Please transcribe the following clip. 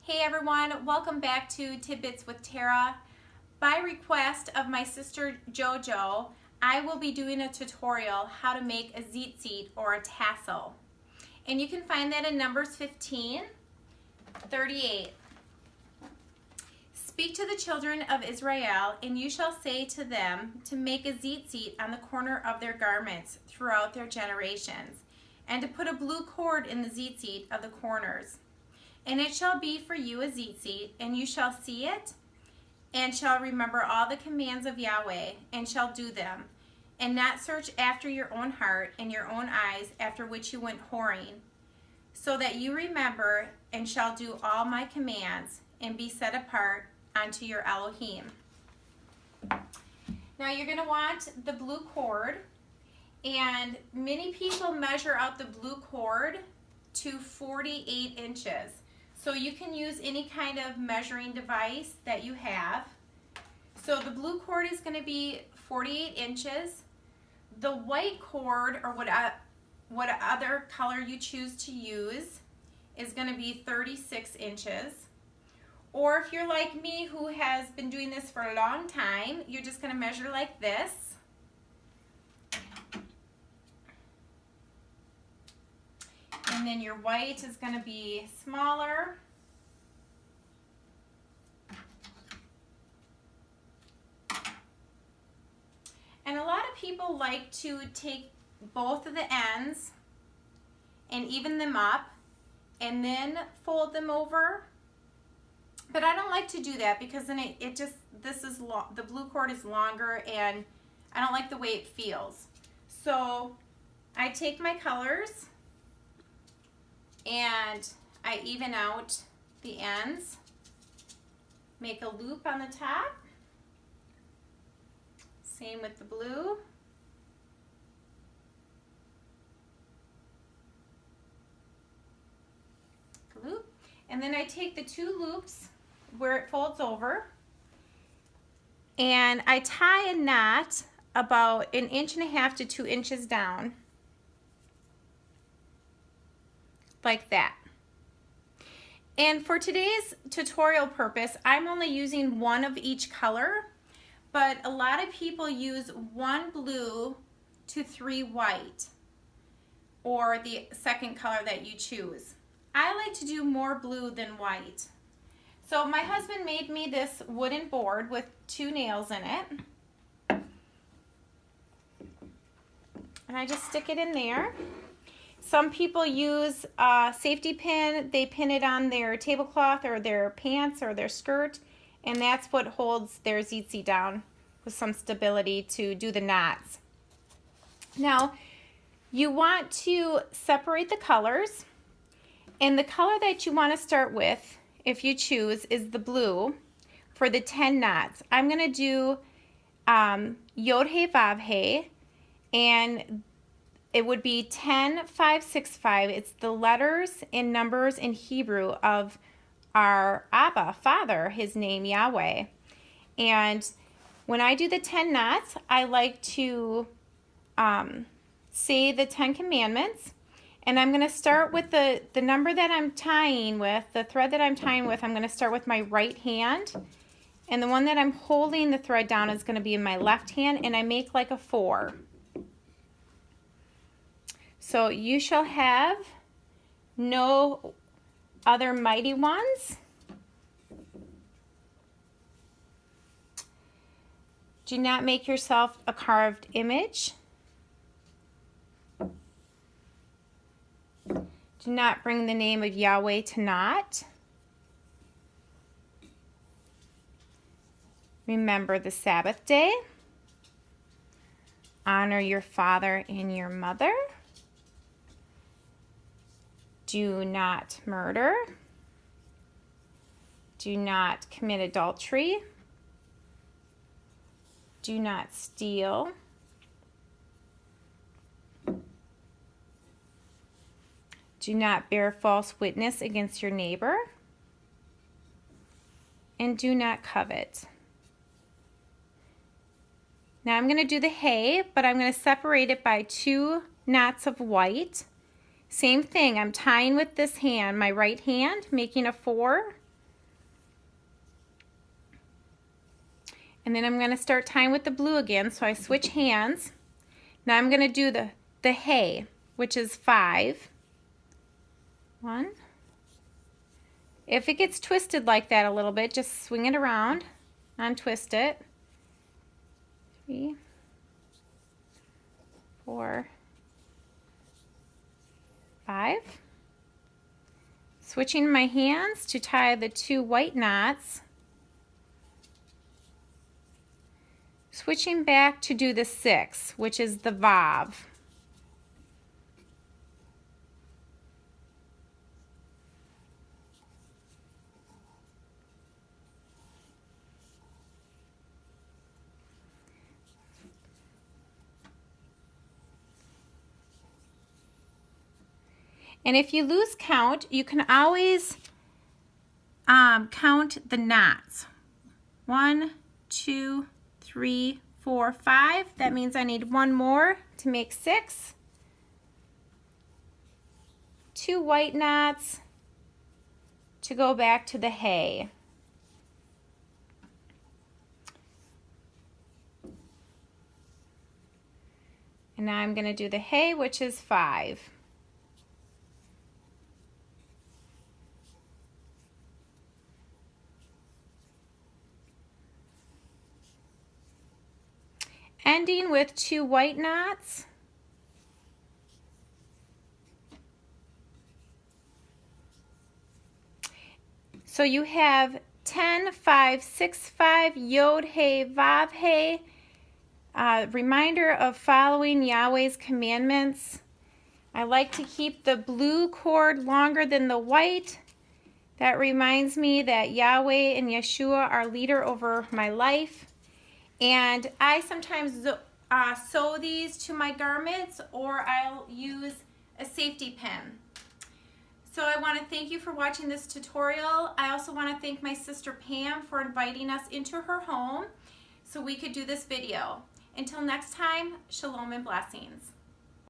Hey everyone, welcome back to Tidbits with Tara. By request of my sister JoJo, I will be doing a tutorial how to make a tzitzit or a tassel. And you can find that in Numbers 15:38. Speak to the children of Israel, and you shall say to them to make a tzitzit on the corner of their garments throughout their generations, and to put a blue cord in the tzitzit of the corners. And it shall be for you a tzitzit, and you shall see it, and shall remember all the commands of Yahweh, and shall do them, and not search after your own heart and your own eyes, after which you went whoring, so that you remember and shall do all my commands, and be set apart unto your Elohim. Now you're going to want the blue cord, and many people measure out the blue cord to 48 inches. So you can use any kind of measuring device that you have. So the blue cord is going to be 48 inches. The white cord, or what other color you choose to use, is going to be 36 inches. Or if you're like me, who has been doing this for a long time, you're just going to measure like this. And then your white is going to be smaller. And a lot of people like to take both of the ends and even them up and then fold them over. But I don't like to do that because then the blue cord is longer and I don't like the way it feels. So I take my colors and I even out the ends, make a loop on the top, same with the blue, loop, and then I take the two loops where it folds over and I tie a knot about 1.5 to 2 inches down, like that. And for today's tutorial purpose, I'm only using one of each color, but a lot of people use 1 blue to 3 white, or the second color that you choose. I like to do more blue than white. So my husband made me this wooden board with 2 nails in it. And I just stick it in there. Some people use a safety pin. They pin it on their tablecloth or their pants or their skirt, and that's what holds their tzitzit down with some stability to do the knots. Now, you want to separate the colors, and the color that you want to start with, if you choose, is the blue for the 10 knots. I'm going to do Yod He Vav He, and it would be 10, 5, 6, 5. It's the letters and numbers in Hebrew of our Abba, Father, his name Yahweh. And when I do the 10 knots, I like to say the 10 commandments. And I'm going to start with the number that I'm tying with, the thread that I'm tying with. I'm going to start with my right hand. And the one that I'm holding the thread down is going to be in my left hand. And I make like a 4. So you shall have no other mighty ones. Do not make yourself a carved image. Do not bring the name of Yahweh to naught. Remember the Sabbath day. Honor your father and your mother. Do not murder. Do not commit adultery. Do not steal. Do not bear false witness against your neighbor. And do not covet. Now I'm going to do the hay, but I'm going to separate it by 2 knots of white. Same thing, I'm tying with this hand, my right hand, making a 4, And then I'm going to start tying with the blue again, so I switch hands. Now I'm going to do the hay, which is 5. 1. If it gets twisted like that a little bit, just swing it around, untwist it. 3, 4, 5. Switching my hands to tie the 2 white knots. Switching back to do the 6, which is the vav. And if you lose count, you can always count the knots. 1, 2, 3, 4, 5. That means I need 1 more to make 6. 2 white knots to go back to the hay. And now I'm going to do the hay, which is 5. Ending with 2 white knots. So you have 10, 5, 6, 5, Yod, Hey, Vav, Hey. Reminder of following Yahweh's commandments. I like to keep the blue cord longer than the white. That reminds me that Yahweh and Yeshua are leader over my life. And I sometimes sew these to my garments, or I'll use a safety pin. So I want to thank you for watching this tutorial. I also want to thank my sister Pam for inviting us into her home so we could do this video. Until next time, shalom and blessings.